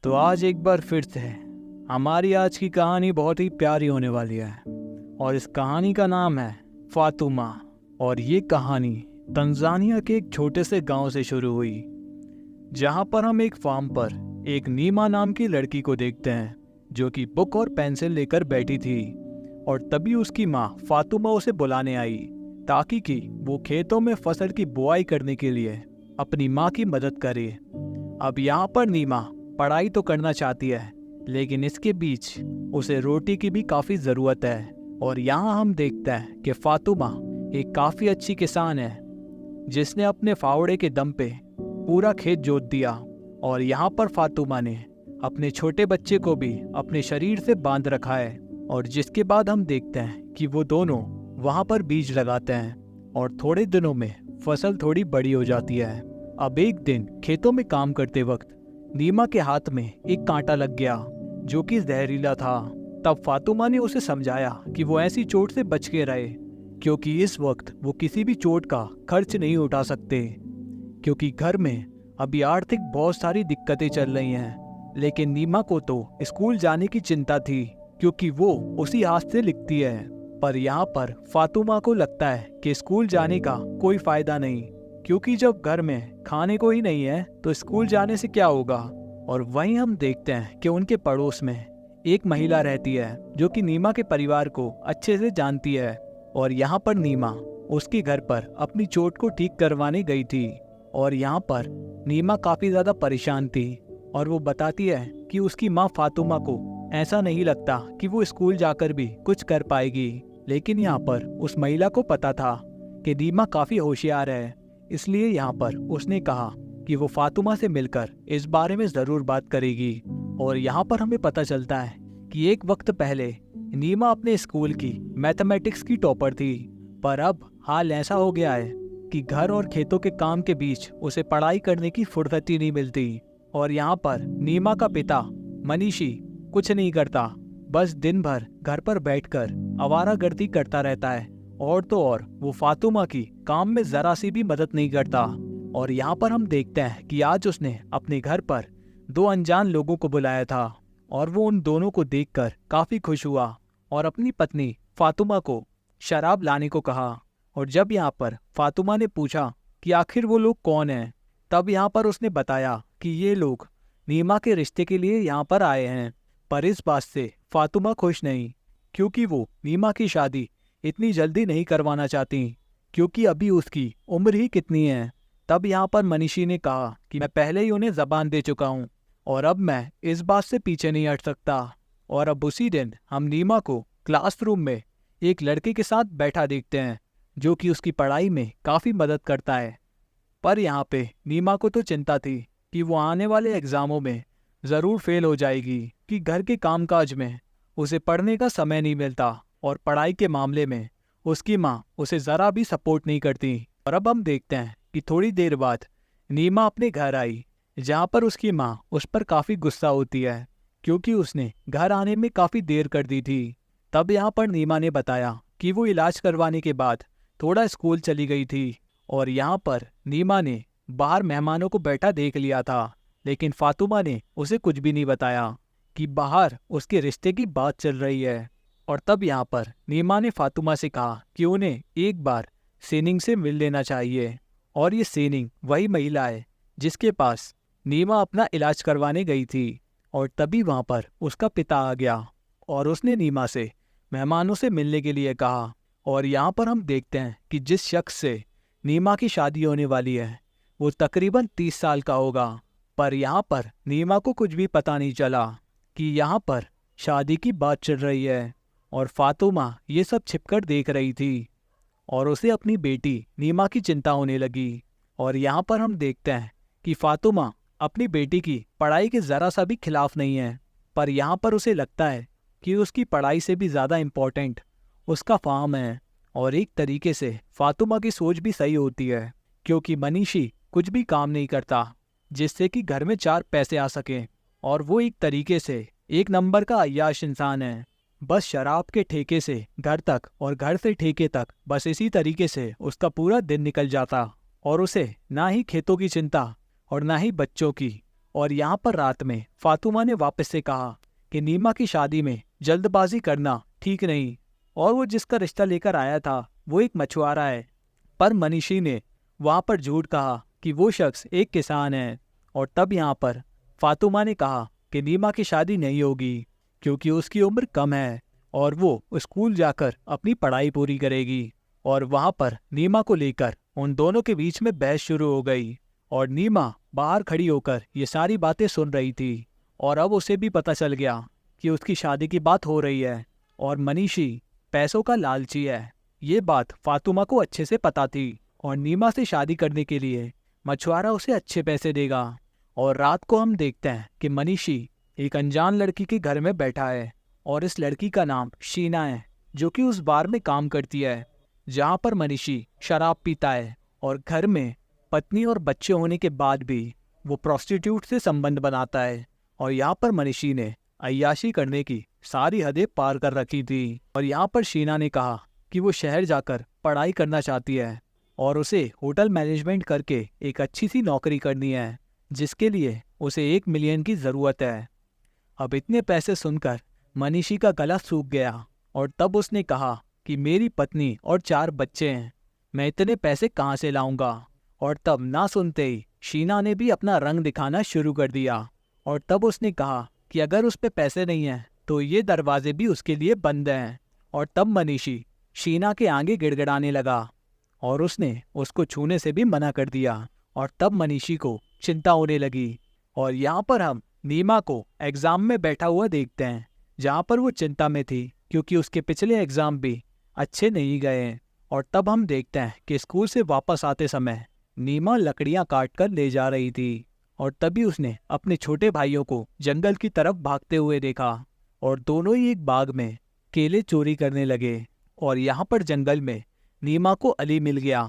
तो आज एक बार फिर से हमारी आज की कहानी बहुत ही प्यारी होने वाली है और इस कहानी का नाम है फातुमा। और ये कहानी तंजानिया के एक छोटे से गांव से शुरू हुई, जहां पर हम एक फार्म पर एक नीमा नाम की लड़की को देखते हैं जो कि बुक और पेंसिल लेकर बैठी थी। और तभी उसकी माँ फातुमा उसे बुलाने आई ताकि कि वो खेतों में फसल की बुआई करने के लिए अपनी माँ की मदद करे। अब यहाँ पर नीमा पढ़ाई तो करना चाहती है, लेकिन इसके बीच उसे रोटी की भी काफ़ी ज़रूरत है। और यहाँ हम देखते हैं कि फातुमा एक काफ़ी अच्छी किसान है जिसने अपने फावड़े के दम पे पूरा खेत जोत दिया। और यहाँ पर फातुमा ने अपने छोटे बच्चे को भी अपने शरीर से बांध रखा है। और जिसके बाद हम देखते हैं कि वो दोनों वहाँ पर बीज लगाते हैं और थोड़े दिनों में फसल थोड़ी बड़ी हो जाती है। अब एक दिन खेतों में काम करते वक्त नीमा के हाथ में एक कांटा लग गया जो कि जहरीला था। तब फातुमा ने उसे समझाया कि वो ऐसी चोट से बच के रहे, क्योंकि इस वक्त वो किसी भी चोट का खर्च नहीं उठा सकते, क्योंकि घर में अभी आर्थिक बहुत सारी दिक्कतें चल रही हैं। लेकिन नीमा को तो स्कूल जाने की चिंता थी, क्योंकि वो उसी हाथ से लिखती है। पर यहाँ पर फातुमा को लगता है कि स्कूल जाने का कोई फायदा नहीं, क्योंकि जब घर में खाने को ही नहीं है तो स्कूल जाने से क्या होगा। और वहीं हम देखते हैं कि उनके पड़ोस में एक महिला रहती है जो कि नीमा के परिवार को अच्छे से जानती है। और यहाँ पर नीमा उसके घर पर अपनी चोट को ठीक करवाने गई थी। और यहाँ पर नीमा काफी ज्यादा परेशान थी और वो बताती है कि उसकी माँ फातुमा को ऐसा नहीं लगता कि वो स्कूल जाकर भी कुछ कर पाएगी। लेकिन यहाँ पर उस महिला को पता था कि नीमा काफी होशियार है, इसलिए यहाँ पर उसने कहा कि वो फातुमा से मिलकर इस बारे में जरूर बात करेगी। और यहाँ पर हमें पता चलता है कि एक वक्त पहले नीमा अपने स्कूल की मैथमेटिक्स की टॉपर थी, पर अब हाल ऐसा हो गया है कि घर और खेतों के काम के बीच उसे पढ़ाई करने की फुर्सत ही नहीं मिलती। और यहाँ पर नीमा का पिता मनीषी कुछ नहीं करता, बस दिन भर घर पर बैठकर आवारागर्दी करता रहता है। और तो और वो फातुमा की काम में जरा सी भी मदद नहीं करता। और यहाँ पर हम देखते हैं कि आज उसने अपने घर पर दो अनजान लोगों को बुलाया था और वो उन दोनों को देखकर काफी खुश हुआ और अपनी पत्नी फातुमा को शराब लाने को कहा। और जब यहाँ पर फातुमा ने पूछा कि आखिर वो लोग कौन हैं, तब यहाँ पर उसने बताया कि ये लोग नीमा के रिश्ते के लिए यहाँ पर आए हैं। पर इस बात से फातुमा खुश नहीं, क्योंकि वो नीमा की शादी इतनी जल्दी नहीं करवाना चाहती, क्योंकि अभी उसकी उम्र ही कितनी है। तब यहाँ पर मनीषी ने कहा कि मैं पहले ही उन्हें जबान दे चुका हूँ और अब मैं इस बात से पीछे नहीं हट सकता। और अब उसी दिन हम नीमा को क्लासरूम में एक लड़के के साथ बैठा देखते हैं जो कि उसकी पढ़ाई में काफ़ी मदद करता है। पर यहाँ पे नीमा को तो चिंता थी कि वो आने वाले एग्ज़ामों में ज़रूर फेल हो जाएगी, कि घर के कामकाज में उसे पढ़ने का समय नहीं मिलता और पढ़ाई के मामले में उसकी माँ उसे ज़रा भी सपोर्ट नहीं करती। और अब हम देखते हैं कि थोड़ी देर बाद नीमा अपने घर आई, जहाँ पर उसकी माँ उस पर काफ़ी गुस्सा होती है, क्योंकि उसने घर आने में काफ़ी देर कर दी थी। तब यहाँ पर नीमा ने बताया कि वो इलाज करवाने के बाद थोड़ा स्कूल चली गई थी। और यहाँ पर नीमा ने बाहर मेहमानों को बैठा देख लिया था, लेकिन फातुमा ने उसे कुछ भी नहीं बताया कि बाहर उसके रिश्ते की बात चल रही है। और तब यहाँ पर नीमा ने फातुमा से कहा कि उन्हें एक बार सेनिंग से मिल लेना चाहिए। और ये सेनिंग वही महिला है जिसके पास नीमा अपना इलाज करवाने गई थी। और तभी वहाँ पर उसका पिता आ गया और उसने नीमा से मेहमानों से मिलने के लिए कहा। और यहाँ पर हम देखते हैं कि जिस शख्स से नीमा की शादी होने वाली है वो तकरीबन 30 साल का होगा। पर यहाँ पर नीमा को कुछ भी पता नहीं चला कि यहाँ पर शादी की बात चल रही है। और फातुमा ये सब छिपकर देख रही थी और उसे अपनी बेटी नीमा की चिंता होने लगी। और यहाँ पर हम देखते हैं कि फातुमा अपनी बेटी की पढ़ाई के ज़रा सा भी खिलाफ नहीं है, पर यहाँ पर उसे लगता है कि उसकी पढ़ाई से भी ज़्यादा इम्पोर्टेंट उसका फार्म है। और एक तरीके से फातुमा की सोच भी सही होती है, क्योंकि मनीषी कुछ भी काम नहीं करता जिससे कि घर में 4 पैसे आ सकें। और वो एक तरीके से एक नंबर का अय्याश इंसान है, बस शराब के ठेके से घर तक और घर से ठेके तक, बस इसी तरीके से उसका पूरा दिन निकल जाता। और उसे ना ही खेतों की चिंता और ना ही बच्चों की और यहाँ पर रात में फातिमा ने वापस से कहा कि नीमा की शादी में जल्दबाजी करना ठीक नहीं, और वो जिसका रिश्ता लेकर आया था वो एक मछुआरा है। पर मनीषी ने वहाँ पर झूठ कहा कि वो शख्स एक किसान है। और तब यहाँ पर फातिमा ने कहा कि नीमा की शादी नहीं होगी क्योंकि उसकी उम्र कम है और वो स्कूल जाकर अपनी पढ़ाई पूरी करेगी। और वहाँ पर नीमा को लेकर उन दोनों के बीच में बहस शुरू हो गई और नीमा बाहर खड़ी होकर ये सारी बातें सुन रही थी। और अब उसे भी पता चल गया कि उसकी शादी की बात हो रही है और मनीषी पैसों का लालची है। ये बात फातिमा को अच्छे से पता थी और नीमा से शादी करने के लिए मछुआरा उसे अच्छे पैसे देगा। और रात को हम देखते हैं कि मनीषी एक अनजान लड़की के घर में बैठा है और इस लड़की का नाम शीना है, जो कि उस बार में काम करती है जहाँ पर मनीषी शराब पीता है और घर में पत्नी और बच्चे होने के बाद भी वो प्रोस्टिट्यूट से संबंध बनाता है। और यहाँ पर मनीषी ने अय्याशी करने की सारी हदें पार कर रखी थी। और यहाँ पर शीना ने कहा कि वो शहर जाकर पढ़ाई करना चाहती है और उसे होटल मैनेजमेंट करके एक अच्छी सी नौकरी करनी है, जिसके लिए उसे 1 मिलियन की ज़रूरत है। अब इतने पैसे सुनकर मनीषी का गला सूख गया और तब उसने कहा कि मेरी पत्नी और 4 बच्चे हैं, मैं इतने पैसे कहाँ से लाऊंगा। और तब ना सुनते ही शीना ने भी अपना रंग दिखाना शुरू कर दिया और तब उसने कहा कि अगर उस पे पैसे नहीं हैं तो ये दरवाजे भी उसके लिए बंद हैं। और तब मनीषी शीना के आगे गिड़गिड़ाने लगा और उसने उसको छूने से भी मना कर दिया। और तब मनीषी को चिंता होने लगी और यहाँ पर हम नीमा को एग्जाम में बैठा हुआ देखते हैं, जहाँ पर वो चिंता में थी क्योंकि उसके पिछले एग्जाम भी अच्छे नहीं गए। और तब हम देखते हैं कि स्कूल से वापस आते समय नीमा लकड़ियां काट कर ले जा रही थी और तभी उसने अपने छोटे भाइयों को जंगल की तरफ भागते हुए देखा और दोनों ही एक बाग में केले चोरी करने लगे। और यहाँ पर जंगल में नीमा को अली मिल गया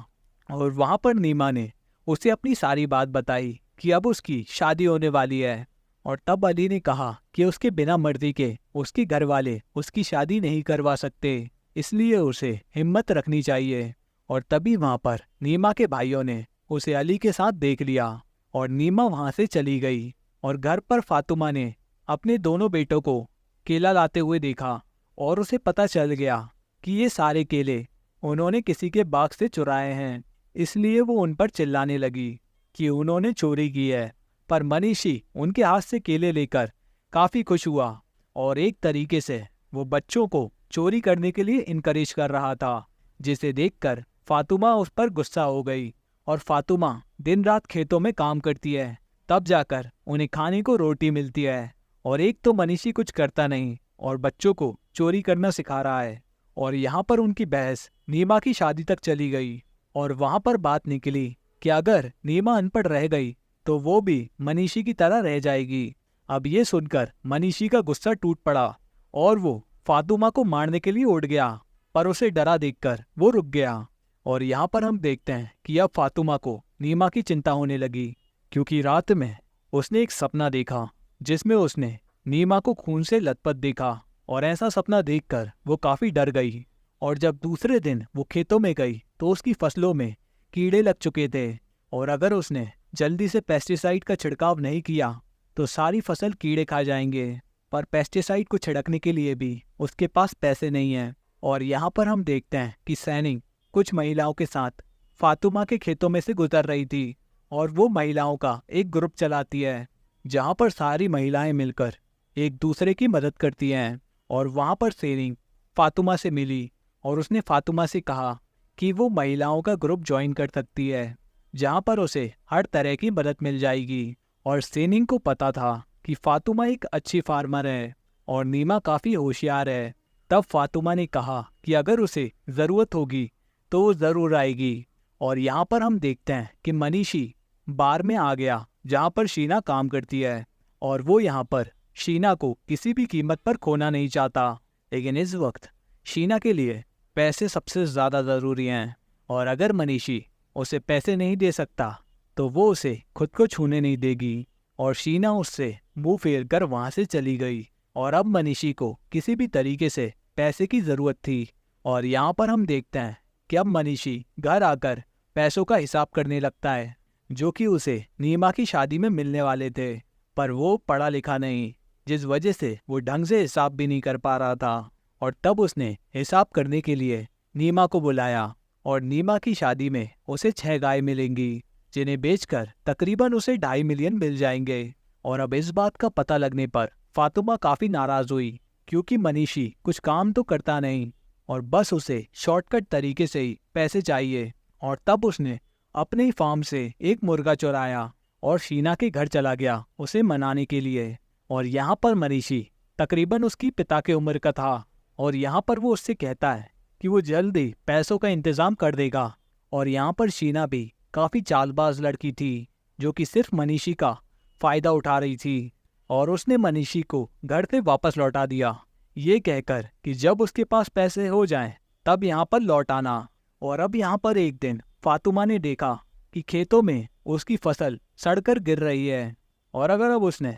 और वहाँ पर नीमा ने उसे अपनी सारी बात बताई कि अब उसकी शादी होने वाली है। और तब अली ने कहा कि उसके बिना मर्जी के उसके घर वाले उसकी शादी नहीं करवा सकते, इसलिए उसे हिम्मत रखनी चाहिए। और तभी वहाँ पर नीमा के भाइयों ने उसे अली के साथ देख लिया और नीमा वहाँ से चली गई। और घर पर फातिमा ने अपने दोनों बेटों को केला लाते हुए देखा और उसे पता चल गया कि ये सारे केले उन्होंने किसी के बाग से चुराए हैं, इसलिए वो उन पर चिल्लाने लगी कि उन्होंने चोरी की है। पर मनीषी उनके हाथ से केले लेकर काफ़ी खुश हुआ और एक तरीके से वो बच्चों को चोरी करने के लिए इनकरेज कर रहा था, जिसे देखकर फातिमा उस पर गुस्सा हो गई। और फातिमा दिन रात खेतों में काम करती है, तब जाकर उन्हें खाने को रोटी मिलती है। और एक तो मनीषी कुछ करता नहीं और बच्चों को चोरी करना सिखा रहा है। और यहाँ पर उनकी बहस नीमा की शादी तक चली गई और वहाँ पर बात निकली कि अगर नीमा अनपढ़ रह गई तो वो भी मनीषी की तरह रह जाएगी। अब ये सुनकर मनीषी का गुस्सा टूट पड़ा और वो फातिमा को मारने के लिए उठ गया, पर उसे डरा देखकर वो रुक गया। और यहाँ पर हम देखते हैं कि अब फातिमा को नीमा की चिंता होने लगी क्योंकि रात में उसने एक सपना देखा जिसमें उसने नीमा को खून से लथपथ देखा और ऐसा सपना देखकर वो काफ़ी डर गई। और जब दूसरे दिन वो खेतों में गई तो उसकी फसलों में कीड़े लग चुके थे और अगर उसने जल्दी से पेस्टिसाइड का छिड़काव नहीं किया तो सारी फसल कीड़े खा जाएंगे। पर पेस्टिसाइड को छिड़कने के लिए भी उसके पास पैसे नहीं हैं। और यहाँ पर हम देखते हैं कि सैनिक कुछ महिलाओं के साथ फातिमा के खेतों में से गुजर रही थी और वो महिलाओं का एक ग्रुप चलाती है जहाँ पर सारी महिलाएं मिलकर एक दूसरे की मदद करती हैं। और वहाँ पर सैनिक फातिमा से मिली और उसने फातिमा से कहा कि वो महिलाओं का ग्रुप ज्वाइन कर सकती है जहाँ पर उसे हर तरह की मदद मिल जाएगी। और सैनिक को पता था कि फातिमा एक अच्छी फार्मर है और नीमा काफ़ी होशियार है। तब फातिमा ने कहा कि अगर उसे ज़रूरत होगी तो वो ज़रूर आएगी। और यहाँ पर हम देखते हैं कि मनीषी बार में आ गया जहाँ पर शीना काम करती है और वो यहाँ पर शीना को किसी भी कीमत पर खोना नहीं चाहता। लेकिन इस वक्त शीना के लिए पैसे सबसे ज़्यादा ज़रूरी हैं और अगर मनीषी उसे पैसे नहीं दे सकता तो वो उसे खुद को छूने नहीं देगी। और शीना उससे मुंह फेर कर वहाँ से चली गई और अब मनीषी को किसी भी तरीके से पैसे की ज़रूरत थी। और यहाँ पर हम देखते हैं कि अब मनीषी घर आकर पैसों का हिसाब करने लगता है जो कि उसे नीमा की शादी में मिलने वाले थे। पर वो पढ़ा लिखा नहीं, जिस वजह से वो ढंग से हिसाब भी नहीं कर पा रहा था। और तब उसने हिसाब करने के लिए नीमा को बुलाया और नीमा की शादी में उसे 6 गाय मिलेंगी, जिन्हें बेचकर तकरीबन उसे 2.5 मिलियन मिल जाएंगे। और अब इस बात का पता लगने पर फातिमा काफी नाराज हुई, क्योंकि मनीषी कुछ काम तो करता नहीं और बस उसे शॉर्टकट तरीके से ही पैसे चाहिए। और तब उसने अपने ही फार्म से एक मुर्गा चुराया और शीना के घर चला गया उसे मनाने के लिए। और यहाँ पर मनीषी तकरीबन उसकी पिता के उम्र का था, और यहाँ पर वो उससे कहता है कि वो जल्द ही पैसों का इंतजाम कर देगा। और यहाँ पर शीना भी काफी चालबाज लड़की थी, जो कि सिर्फ मनीषी का फायदा उठा रही थी, और उसने मनीषी को घर से वापस लौटा दिया, ये कहकर कि जब उसके पास पैसे हो जाएं तब यहाँ पर लौट आना। और अब यहाँ पर एक दिन फातिमा ने देखा कि खेतों में उसकी फसल सड़कर गिर रही है, और अगर अब उसने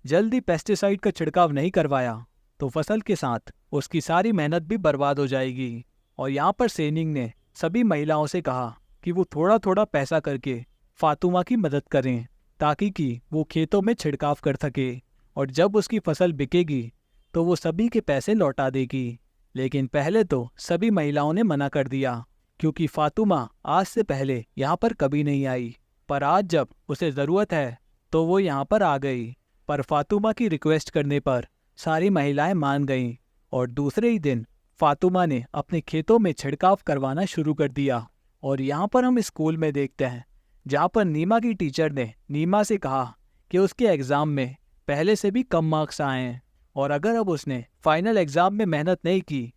जल्दी पेस्टिसाइड का छिड़काव नहीं करवाया तो फसल के साथ उसकी सारी मेहनत भी बर्बाद हो जाएगी। और यहाँ पर सेनिंग ने सभी महिलाओं से कहा कि वो थोड़ा थोड़ा पैसा करके फातिमा की मदद करें, ताकि कि वो खेतों में छिड़काव कर सके, और जब उसकी फसल बिकेगी तो वो सभी के पैसे लौटा देगी। लेकिन पहले तो सभी महिलाओं ने मना कर दिया, क्योंकि फातिमा आज से पहले यहाँ पर कभी नहीं आई, पर आज जब उसे ज़रूरत है तो वो यहाँ पर आ गई। पर फातिमा की रिक्वेस्ट करने पर सारी महिलाएं मान गईं, और दूसरे ही दिन फातिमा ने अपने खेतों में छिड़काव करवाना शुरू कर दिया। और यहाँ पर हम स्कूल में देखते हैं, जहाँ पर नीमा की टीचर ने नीमा से कहा कि उसके एग्ज़ाम में पहले से भी कम मार्क्स आए हैं, और अगर अब उसने फाइनल एग्ज़ाम में मेहनत नहीं की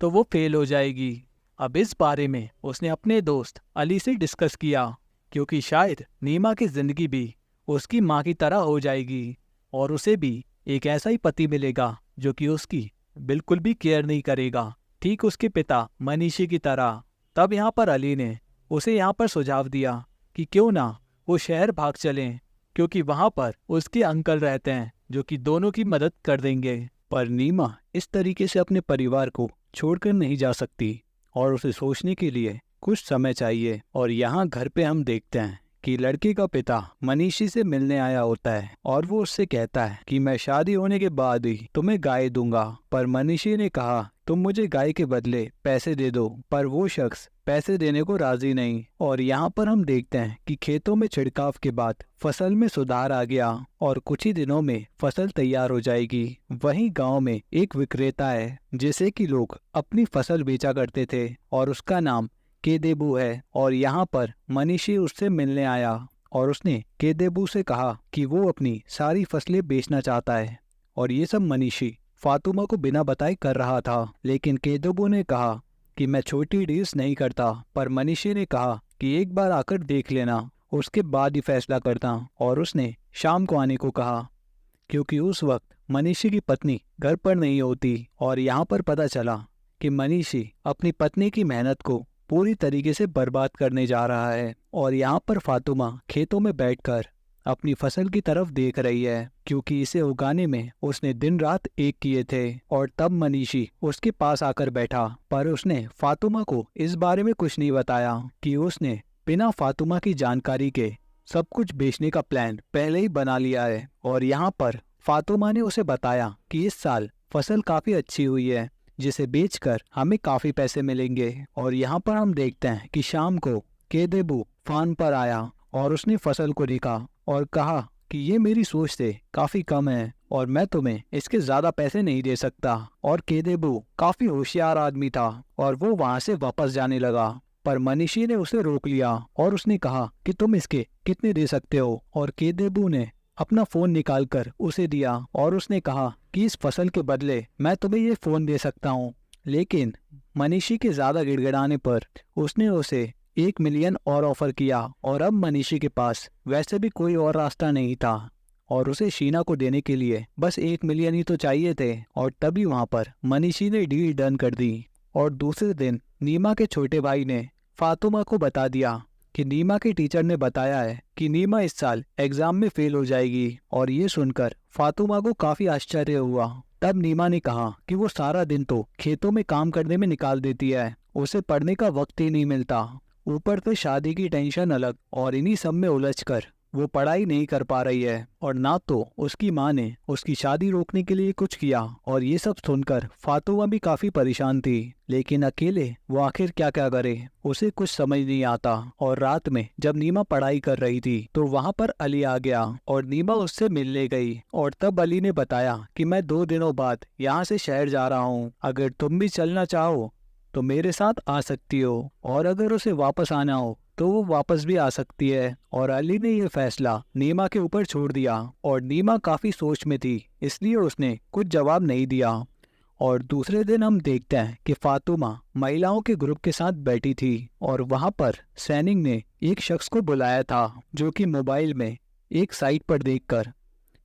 तो वो फेल हो जाएगी। अब इस बारे में उसने अपने दोस्त अली से डिस्कस किया, क्योंकि शायद नीमा की ज़िंदगी भी उसकी माँ की तरह हो जाएगी, और उसे भी एक ऐसा ही पति मिलेगा जो कि उसकी बिल्कुल भी केयर नहीं करेगा, ठीक उसके पिता मनीषी की तरह। तब यहाँ पर अली ने उसे यहाँ पर सुझाव दिया कि क्यों ना वो शहर भाग चलें, क्योंकि वहाँ पर उसके अंकल रहते हैं जो कि दोनों की मदद कर देंगे। पर नीमा इस तरीके से अपने परिवार को छोड़कर नहीं जा सकती, और उसे सोचने के लिए कुछ समय चाहिए। और यहाँ घर पे हम देखते हैं कि लड़के का पिता मनीषी से मिलने आया होता है, और वो उससे कहता है कि मैं शादी होने के बाद ही तुम्हें गाय दूंगा। पर मनीषी ने कहा तुम मुझे गाय के बदले पैसे दे दो, पर वो शख्स पैसे देने को राजी नहीं। और यहाँ पर हम देखते हैं कि खेतों में छिड़काव के बाद फसल में सुधार आ गया, और कुछ ही दिनों में फसल तैयार हो जाएगी। वहीं गांव में एक विक्रेता है जिसे कि लोग अपनी फसल बेचा करते थे, और उसका नाम केदेबू है। और यहाँ पर मनीषी उससे मिलने आया, और उसने केदेबू से कहा कि वो अपनी सारी फसलें बेचना चाहता है। और ये सब मनीषी फातिमा को बिना बताए कर रहा था, लेकिन केदेबू ने कहा कि मैं छोटी डील्स नहीं करता। पर मनीषी ने कहा कि एक बार आकर देख लेना, उसके बाद ही फैसला करता। और उसने शाम को आने को कहा, क्योंकि उस वक्त मनीषी की पत्नी घर पर नहीं होती। और यहाँ पर पता चला कि मनीषी अपनी पत्नी की मेहनत को पूरी तरीके से बर्बाद करने जा रहा है। और यहाँ पर फातिमा खेतों में बैठकर अपनी फसल की तरफ देख रही है, क्योंकि इसे उगाने में उसने दिन रात एक किए थे। और तब मनीषी उसके पास आकर बैठा, पर उसने फातिमा को इस बारे में कुछ नहीं बताया कि उसने बिना फातिमा की जानकारी के सब कुछ बेचने का प्लान पहले ही बना लिया है। और यहाँ पर फातिमा ने उसे बताया कि इस साल फसल काफी अच्छी हुई है, जिसे बेचकर हमें काफी पैसे मिलेंगे। और यहाँ पर हम देखते हैं कि शाम को केदेबू फार्म पर आया, और उसने फसल को देखा और कहा कि ये मेरी सोच से काफी कम है, और मैं तुम्हें इसके ज्यादा पैसे नहीं दे सकता। और केदेबू काफी होशियार आदमी था, और वो वहां से वापस जाने लगा। पर मनीषी ने उसे रोक लिया, और उसने कहा कि तुम इसके कितने दे सकते हो। और केदेबू ने अपना फोन निकालकर उसे दिया, और उसने कहा कि इस फसल के बदले मैं तुम्हें ये फोन दे सकता हूँ। लेकिन मनीषी के ज्यादा गिड़गिड़ाने पर उसने उसे 1 मिलियन और ऑफर किया। और अब मनीषी के पास वैसे भी कोई और रास्ता नहीं था, और उसे शीना को देने के लिए बस 1 मिलियन ही तो चाहिए थे। और तभी वहां पर मनीषी ने डील डन कर दी। और दूसरे दिन नीमा के छोटे भाई ने फातिमा को बता दिया कि नीमा के टीचर ने बताया है कि नीमा इस साल एग्जाम में फेल हो जाएगी। और ये सुनकर फातिमा को काफी आश्चर्य हुआ। तब नीमा ने कहा कि वो सारा दिन तो खेतों में काम करने में निकाल देती है, उसे पढ़ने का वक्त ही नहीं मिलता। ऊपर से शादी की टेंशन अलग, और इन्हीं सब में उलझकर वो पढ़ाई नहीं कर पा रही है और ना तो उसकी माँ ने उसकी शादी रोकने के लिए कुछ किया। और ये सब सुनकर फातिमा भी काफी परेशान थी, लेकिन अकेले वो आखिर क्या क्या करे, उसे कुछ समझ नहीं आता। और रात में जब नीमा पढ़ाई कर रही थी तो वहाँ पर अली आ गया और नीमा उससे मिलने गई। और तब अली ने बताया कि मैं 2 दिनों बाद यहाँ से शहर जा रहा हूँ, अगर तुम भी चलना चाहो तो मेरे साथ आ सकती हो, और अगर उसे वापस आना हो तो वो वापस भी आ सकती है। और अली ने यह फैसला नीमा के ऊपर छोड़ दिया और नीमा काफी सोच में थी, इसलिए उसने कुछ जवाब नहीं दिया। और दूसरे दिन हम देखते हैं कि फातिमा महिलाओं के ग्रुप के साथ बैठी थी और वहां पर सैनिक ने एक शख्स को बुलाया था जो कि मोबाइल में एक साइट पर देखकर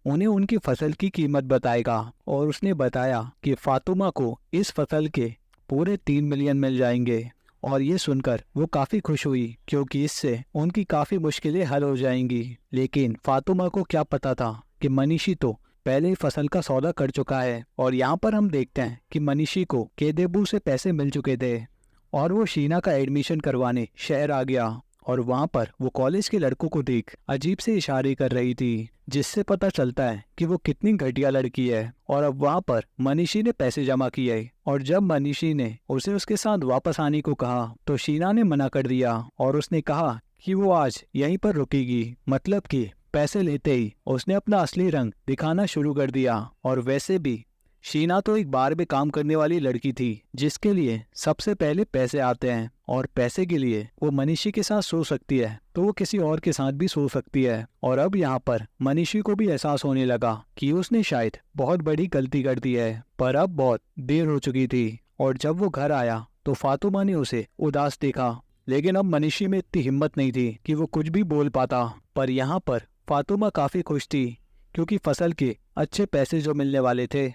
उन्हें उनकी फसल की कीमत बताएगा। और उसने बताया कि फातिमा को इस फसल के पूरे 3 मिलियन मिल जाएंगे। और ये सुनकर वो काफी खुश हुई क्योंकि इससे उनकी काफी मुश्किलें हल हो जाएंगी। लेकिन फातिमा को क्या पता था कि मनीषी तो पहले ही फसल का सौदा कर चुका है। और यहाँ पर हम देखते हैं कि मनीषी को केदेबू से पैसे मिल चुके थे और वो शीना का एडमिशन करवाने शहर आ गया। और वहाँ पर वो कॉलेज के लड़कों को देख अजीब से इशारे कर रही थी, जिससे पता चलता है कि वो कितनी घटिया लड़की है। और अब वहाँ पर मनीषी ने पैसे जमा किए और जब मनीषी ने उसे उसके साथ वापस आने को कहा तो शीना ने मना कर दिया और उसने कहा कि वो आज यहीं पर रुकेगी। मतलब कि पैसे लेते ही उसने अपना असली रंग दिखाना शुरू कर दिया। और वैसे भी शीना तो एक बार में काम करने वाली लड़की थी जिसके लिए सबसे पहले पैसे आते हैं, और पैसे के लिए वो मनीषी के साथ सो सकती है तो वो किसी और के साथ भी सो सकती है। और अब यहाँ पर मनीषी को भी एहसास होने लगा कि उसने शायद बहुत बड़ी गलती कर दी है, पर अब बहुत देर हो चुकी थी। और जब वो घर आया तो फातिमा ने उसे उदास देखा, लेकिन अब मनीषी में इतनी हिम्मत नहीं थी कि वो कुछ भी बोल पाता। पर यहाँ पर फातिमा काफी खुश थी क्योंकि फसल के अच्छे पैसे जो मिलने वाले थे,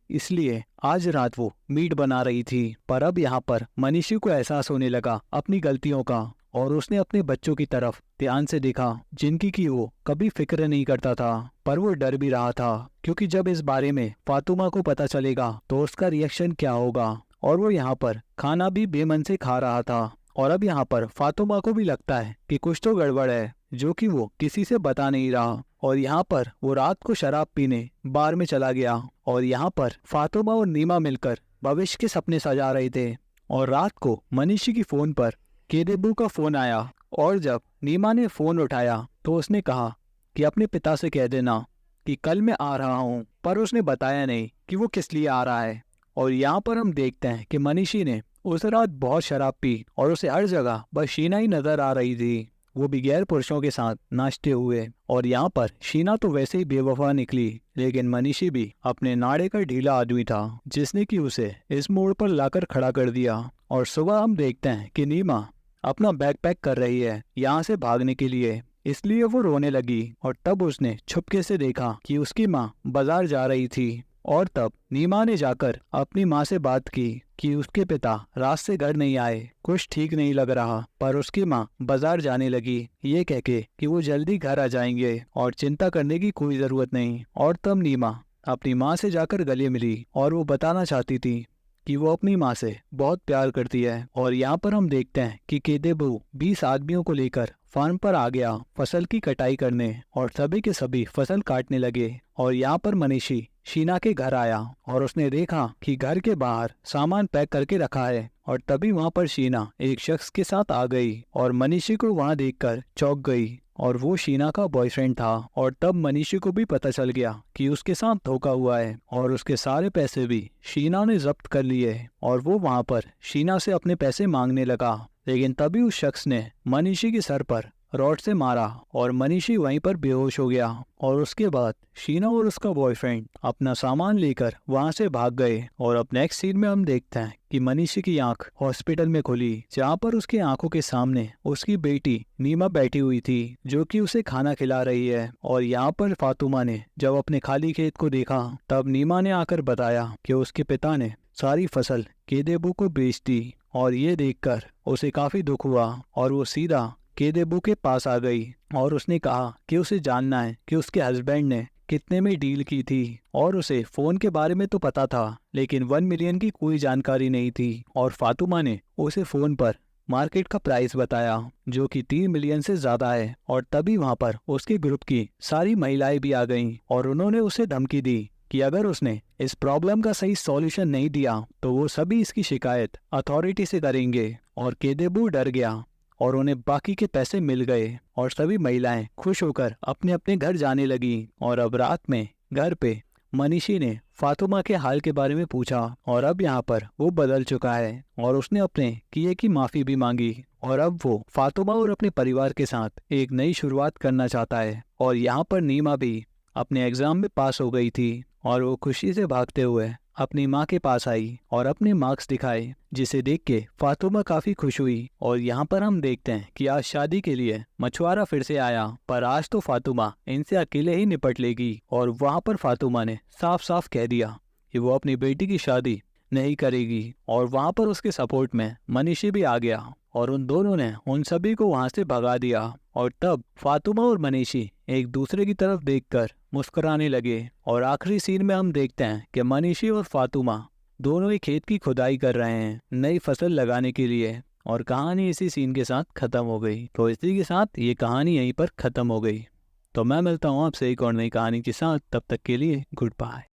इसलिए आज रात वो मीट बना रही थी। पर अब यहाँ पर मनीषी को एहसास होने लगा अपनी गलतियों का, और उसने अपने बच्चों की तरफ ध्यान से देखा जिनकी की वो कभी फिक्र नहीं करता था। पर वो डर भी रहा था क्योंकि जब इस बारे में फातिमा को पता चलेगा तो उसका रिएक्शन क्या होगा। और वो यहाँ पर खाना भी बेमन से खा रहा था। और अब यहाँ पर फातिमा को भी लगता है कि कुछ तो गड़बड़ है जो कि वो किसी से बता नहीं रहा। और यहाँ पर वो रात को शराब पीने बार में चला गया। और यहाँ पर फातिमा और नीमा मिलकर भविष्य के सपने सजा रहे थे। और रात को मनीषी की फोन पर केदेबू का फोन आया, और जब नीमा ने फोन उठाया तो उसने कहा कि अपने पिता से कह देना कि कल मैं आ रहा हूँ, पर उसने बताया नहीं कि वो किस लिए आ रहा है। और यहाँ पर हम देखते हैं कि मनीषी ने उस रात बहुत शराब पी और उसे हर जगह बस शीना ही नजर आ रही थी, वो भी गैर पुरुषों के साथ नाचते हुए। और यहाँ पर शीना तो वैसे ही बेवफा निकली, लेकिन मनीषी भी अपने नाड़े का ढीला आदमी था जिसने कि उसे इस मोड़ पर लाकर खड़ा कर दिया। और सुबह हम देखते हैं कि नीमा अपना बैग पैक कर रही है यहाँ से भागने के लिए, इसलिए वो रोने लगी। और तब उसने छुपके से देखा कि उसकी माँ बाजार जा रही थी। और तब नीमा ने जाकर अपनी माँ से बात की कि उसके पिता रात से घर नहीं आए, कुछ ठीक नहीं लग रहा। पर उसकी माँ बाजार जाने लगी ये कहके कि वो जल्दी घर आ जाएंगे और चिंता करने की कोई जरूरत नहीं। और तब नीमा अपनी माँ से जाकर गले मिली और वो बताना चाहती थी कि वो अपनी माँ से बहुत प्यार करती है। और यहाँ पर हम देखते हैं कि केदेबू 20 आदमियों को लेकर फार्म पर आ गया फसल की कटाई करने, और सभी के सभी फसल काटने लगे। और यहाँ पर मनीषी शीना के घर आया और उसने देखा कि घर के बाहर सामान पैक करके रखा है। और तभी वहाँ पर शीना एक शख्स के साथ आ गई और मनीषी को वहाँ देखकर चौंक गई, और वो शीना का बॉयफ्रेंड था। और तब मनीषी को भी पता चल गया कि उसके साथ धोखा हुआ है, और उसके सारे पैसे भी शीना ने जब्त कर लिए। और वो वहाँ पर शीना से अपने पैसे मांगने लगा, लेकिन तभी उस शख्स ने मनीषी के सर पर रॉड से मारा और मनीषी वहीं पर बेहोश हो गया। और उसके बाद शीना और उसका बॉयफ्रेंड अपना सामान लेकर वहां से भाग गए। और अब नेक्स्ट सीन में हम देखते हैं कि मनीषी की आंख हॉस्पिटल में खुली, जहां पर उसकी आंखों के सामने उसकी बेटी नीमा बैठी हुई थी जो कि उसे खाना खिला रही है। और यहाँ पर फातिमा ने जब अपने खाली खेत को देखा तब नीमा ने आकर बताया कि उसके पिता ने सारी फसल केदेबू को बेच दी। और ये देखकर उसे काफी दुख हुआ और वो सीधा केदेबू के पास आ गई और उसने कहा कि उसे जानना है कि उसके हस्बैंड ने कितने में डील की थी। और उसे फोन के बारे में तो पता था, लेकिन 1 मिलियन की कोई जानकारी नहीं थी। और फातिमा ने उसे फोन पर मार्केट का प्राइस बताया जो कि 3 मिलियन से ज्यादा है। और तभी वहाँ पर उसके ग्रुप की सारी महिलाएं भी आ गईं और उन्होंने उसे धमकी दी कि अगर उसने इस प्रॉब्लम का सही सॉल्यूशन नहीं दिया तो वो सभी इसकी शिकायत अथॉरिटी से करेंगे। और केदेबू डर गया और उन्हें बाकी के पैसे मिल गए और सभी महिलाएं खुश होकर अपने अपने घर जाने लगी। और अब रात में घर पे मनीषी ने फातिमा के हाल के बारे में पूछा और अब यहाँ पर वो बदल चुका है और उसने अपने किए की माफी भी मांगी। और अब वो फातिमा और अपने परिवार के साथ एक नई शुरुआत करना चाहता है। और यहाँ पर नीमा भी अपने एग्जाम में पास हो गई थी और वो खुशी से भागते हुए अपनी माँ के पास आई और अपने मार्क्स दिखाए, जिसे देख के फातिमा काफी खुश हुई। और यहाँ पर हम देखते हैं कि आज शादी के लिए मछुआरा फिर से आया, पर आज तो फातिमा इनसे अकेले ही निपट लेगी। और वहाँ पर फातिमा ने साफ साफ कह दिया कि वो अपनी बेटी की शादी नहीं करेगी। और वहाँ पर उसके सपोर्ट में मनीषी भी आ गया और उन दोनों ने उन सभी को वहाँ से भगा दिया। और तब फातिमा और मनीषी एक दूसरे की तरफ देखकर मुस्कुराने लगे। और आखिरी सीन में हम देखते हैं कि मनीषी और फातिमा दोनों ही खेत की खुदाई कर रहे हैं नई फसल लगाने के लिए। और कहानी इसी सीन के साथ खत्म हो गई। तो इसी के साथ ये कहानी यहीं पर खत्म हो गई। तो मैं मिलता हूँ आपसे एक और नई कहानी के साथ, तब तक के लिए गुड बाय।